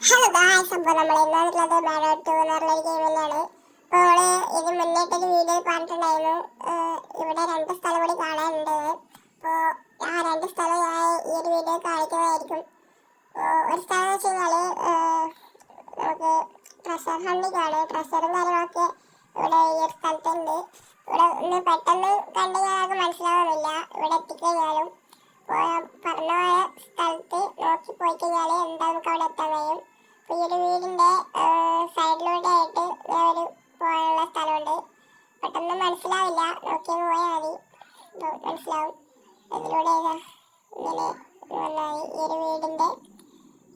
Hello guys, അപ്പോൾ നമ്മൾ ഇന്നുള്ളത് ബാഡോട്ട് 2 എന്ന് പറഞ്ഞൊരു ഗെയിമിലാണ്. അപ്പോൾ ഇത് മുന്നേറ്റൊരു വീഡിയോ പറഞ്ഞിട്ടുണ്ടായിരുന്നു. ഇവിടെ 2 സ്ഥലം കൂടി കാണാനുണ്ട്. അപ്പോൾ ആ 2 സ്ഥലം ഞാൻ ഈ ഒരു വീഡിയോ കാണിക്കുന്നതായിരിക്കും. ഒരു സ്ഥലം എന്ന് വെച്ച് കഴിഞ്ഞാൽ നമുക്ക് ട്രഷർ ഹണ്ടിങ്ങാണ്. ട്രഷറും കാര്യങ്ങളൊക്കെ ഇവിടെ ഈ ഒരു സ്ഥലത്തുണ്ട്. ഇവിടെ ഒന്ന് പെട്ടെന്ന് കണ്ടു കഴിഞ്ഞാൽ മനസ്സിലാവുന്നില്ല ഇവിടെ എത്തിക്കഴിഞ്ഞാലും. അപ്പോൾ ഞാൻ പറഞ്ഞുപോയ സ്ഥലത്ത് നോക്കി പോയി കഴിഞ്ഞാൽ എന്താ നമുക്ക് അവിടെ എത്താൻ കഴിയും. ഈ ഒരു വീടിൻ്റെ സൈഡിലൂടെ ആയിട്ട് ഒരു പോകാനുള്ള സ്ഥലമുണ്ട്. പെട്ടെന്ന് മനസ്സിലാവില്ല, നോക്കി പോയാൽ മതി മനസ്സിലാവും. ഇതിലൂടെ ഇങ്ങനെ നന്നായി ഈ ഒരു വീടിൻ്റെ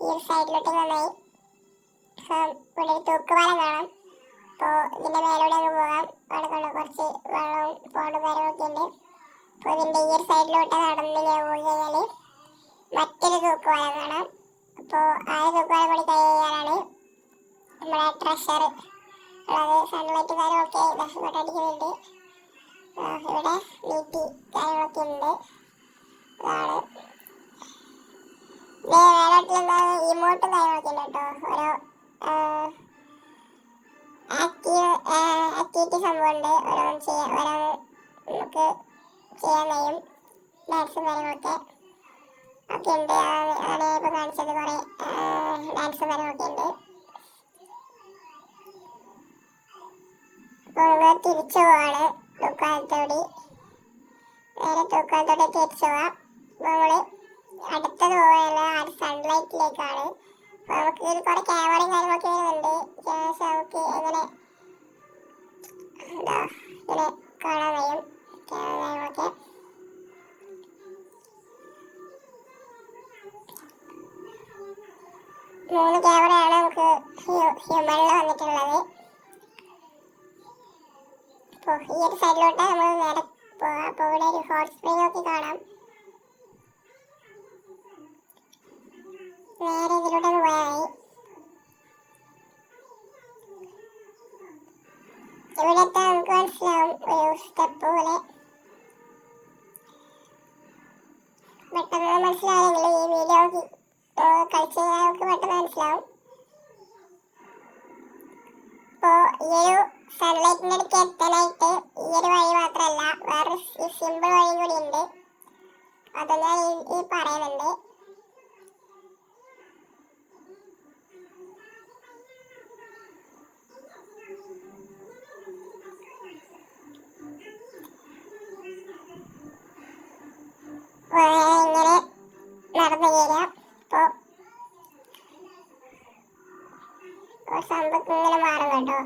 ഈ ഒരു സൈഡിലോട്ട് നന്നായി ഇവിടെ ഒരു തൂക്കുപാലം കാണാം. അപ്പോൾ ഇതിൻ്റെ മേലൂടെ അങ്ങ് പോകാം. അവിടെ കൊണ്ട് കുറച്ച് വെള്ളവും പോണ്ടും കാര്യങ്ങളൊക്കെ ഉണ്ട്. അപ്പോൾ ഇതിൻ്റെ ഈ ഒരു സൈഡിലോട്ട് നടന്ന് ഞാൻ പോയി കഴിഞ്ഞാൽ മറ്റൊരു തൂക്കുപാലം കാണാം. അപ്പോൾ ആ തൂക്കുപാലം കൂടി കഴിയാനാണ് നമ്മുടെ ട്രഷർ ഉള്ളത്. സൺലൈറ്റ് കാര്യങ്ങളൊക്കെ ഇങ്ങോട്ട് അടിക്കുന്നുണ്ട്. ഇവിടെ നീറ്റി കാര്യങ്ങളൊക്കെ ഉണ്ട്. അതാണ് വേറെട്ടിലെന്താ ഇമോട്ടും കാര്യങ്ങളൊക്കെ ഉണ്ട് കേട്ടോ. ഓരോ ആക്ടിവിറ്റി സംഭവമുണ്ട്. ഓരോന്ന് നമുക്ക് ചെയ്യാൻ കഴിയും. ഡാൻസും കാര്യങ്ങളൊക്കെ ഒക്കെ ഉണ്ട്. ആണ് ഇപ്പോൾ കാണിച്ചത്. കുറേ ഡാൻസും കാര്യങ്ങളൊക്കെ ഉണ്ട്. അപ്പോൾ നമ്മൾ തിരിച്ചു പോവാണ് തൂക്കാലത്തോടി. നേരെ തൂക്കാലത്തോടെ തിരിച്ചു പോവാം. അപ്പോൾ നമ്മൾ അടുത്തത് പോവുകയല്ല ആ സൺലൈറ്റിലേക്കാണ്. അപ്പോൾ നമുക്ക് ഇതിൽ കുറേ ക്യാമറയും കാര്യങ്ങളൊക്കെ വരുന്നുണ്ട്. നമുക്ക് എങ്ങനെ എന്താ ഇങ്ങനെ കാണാൻ കഴിയും ക്യാമറ കാര്യങ്ങളൊക്കെ. മൂന്ന് ക്യാമറയാണ് നമുക്ക് ഹ്യൂമണിൽ വന്നിട്ടുള്ളത്. അപ്പോൾ ഈ ഒരു സൈഡിലോട്ട് നമ്മൾ നേരെ പോകാം. അപ്പോൾ ഇവിടെ ഒരു ഹോട്ട് സ്പ്രിംഗ് ഒക്കെ കാണാം. നേരെ ഇതിലൂടെ പോയാൽ ഇവിടെ എത്താൻ നമുക്ക് മനസ്സിലാവും. ഒരു സ്റ്റെപ്പ് പോലെ പെട്ടെന്ന് മനസ്സിലായെങ്കിൽ ഈ വീഡിയോ കളിച്ച് കഴിഞ്ഞാൽ നമുക്ക് പെട്ടെന്ന് മനസ്സിലാവും. അപ്പോൾ ഈ ഒരു സൺലൈറ്റിൻ്റെ അടുത്ത് എത്താനായിട്ട് ഈ ഒരു വഴി മാത്രമല്ല വേറെ സിമ്പിൾ വഴി കൂടി ഉണ്ട്. അത് ഞാൻ ഈ പറയുന്നുണ്ട്. ഇങ്ങനെ നടന്നു കയറാം. അപ്പോൾ സംഭവം ഇങ്ങനെ മാറും കേട്ടോ.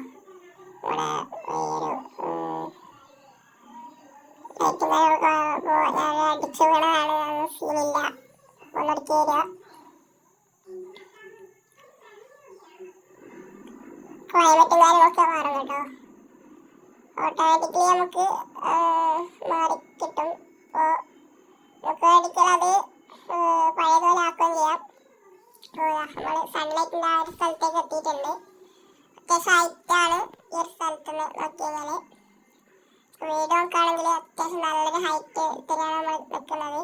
ഇവിടെ ഒരു അടിച്ചു വീണതാണ്, സീനില്ല. ഒന്നടിച്ച് കയറുക. ക്ലൈമറ്റും കാര്യങ്ങളൊക്കെ മാറും കേട്ടോ. ഓട്ടോമാറ്റിക്കലി നമുക്ക് മാറിക്കിട്ടും. അപ്പോൾ നമുക്ക് അടിക്കലത് പഴയതുപോലെ ആക്കുകയും ചെയ്യാം. നമ്മൾ സൺലൈറ്റിൻ്റെ ആ ഒരു സ്ഥലത്തേക്ക് എത്തിയിട്ടുണ്ട്. അത്യാവശ്യം ഹൈറ്റാണ് ഈ ഒരു സ്ഥലത്ത് നിന്ന് നോക്കി കഴിഞ്ഞാൽ. വീഡിയോ നോക്കുകയാണെങ്കിൽ അത്യാവശ്യം നല്ലൊരു ഹൈറ്റ് ഇത്തിരിയാണ് നമ്മൾ നിൽക്കുന്നത്.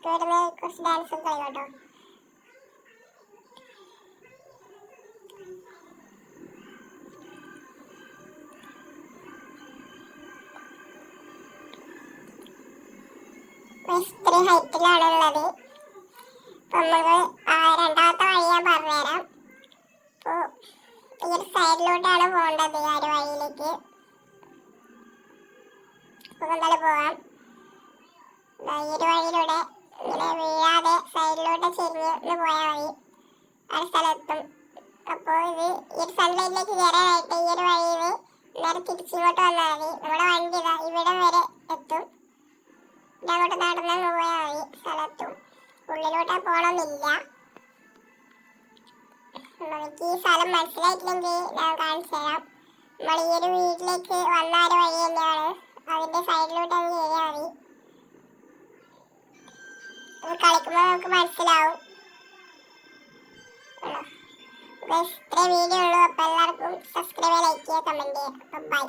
ഇവിടുന്ന് കുറച്ച് ഡാൻസും കളി കേട്ടോ. ഇത്രയും ഹൈറ്റിലാണ് ഉള്ളത്. അപ്പോൾ നമ്മൾ രണ്ടാമത്തെ വഴി ഞാൻ പറഞ്ഞുതരാം. അപ്പോൾ ഈ ഒരു സൈഡിലോട്ടാണ് പോകേണ്ടത്, ആ ഒരു വഴിയിലേക്ക്. അപ്പോൾ എന്തായാലും പോകാം. ഈ ഒരു വഴിയിലൂടെ ഇങ്ങനെ വീഴാതെ സൈഡിലോട്ട് ചെരിഞ്ഞ് പോയാൽ മതി, ആ ഒരു സ്ഥലത്തും. അപ്പോൾ ഈ ഒരു സൺലൈറ്റിലേക്ക് കയറാനായിട്ട് ഈ ഒരു വഴിയിൽ നേരെ തിരിച്ചിങ്ങോട്ട് വന്നാൽ മതി. നമ്മുടെ വണ്ടി ഇവിടം വരെ എത്തും. അങ്ങോട്ട് നടന്നു പോയാൽ മതി, സ്ഥലത്തും. ഉള്ളിലോട്ട് പോകണമെന്നില്ല. എനിക്ക് ഈ സ്ഥലം മനസ്സിലായിട്ടില്ലെങ്കിൽ ഞാൻ കാണിച്ചു തരാം. നമ്മൾ ഈ ഒരു വീട്ടിലേക്ക് വന്ന ഒരു വഴി തന്നെയാണ്. അതിൻ്റെ സൈഡിലോട്ട് അങ്ങ് കയറിയാൽ മതി. അത് കളിക്കുമ്പോൾ നമുക്ക് മനസ്സിലാവും. ഇത്രേ വീഡിയോ ഉള്ളൂ. അപ്പോൾ എല്ലാവർക്കും സബ്സ്ക്രൈബ് ചെയ്യുക, ലൈക്ക് ചെയ്യുക, കമൻറ്റ് ചെയ്യുക. അപ്പം ബൈ.